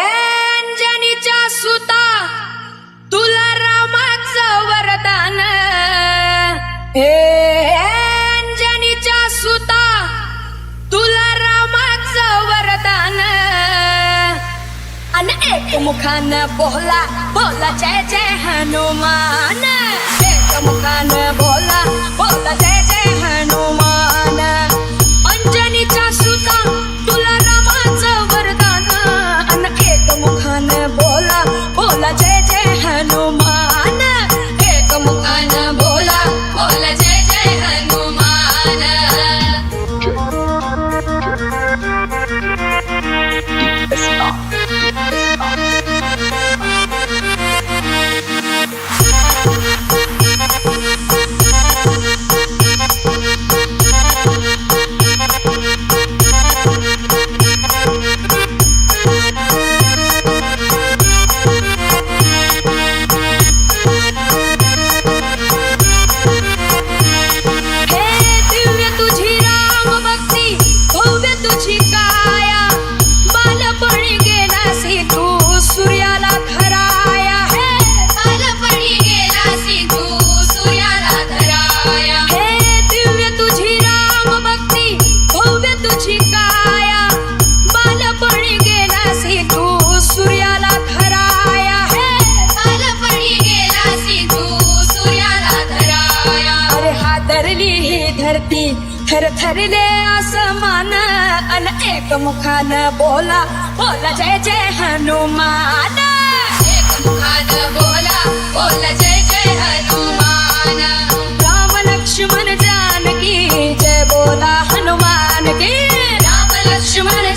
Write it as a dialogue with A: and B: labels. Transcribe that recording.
A: अंजनीच्या सुता तुला रामाचं वरदान अंजनीच्या सुता तुला रामाचं वरदान अन एक मुखान बोला बोला जय जय हनुमान एक मुखान बोला बोला जय जय हनुमान अंजनीच्या सुता तुला रामाचं वरदान अन एक मुखान बोला बोला जय जय हनुमान एक मुखान बोला बोला जय जय हनुमान धरती थर थरले आसमान अन एक मुखान बोला बोला जय जय हनुमान एक मुखान बोला बोला जय जय हनुमान राम लक्ष्मण जानकी जय बोला हनुमान की राम लक्ष्मण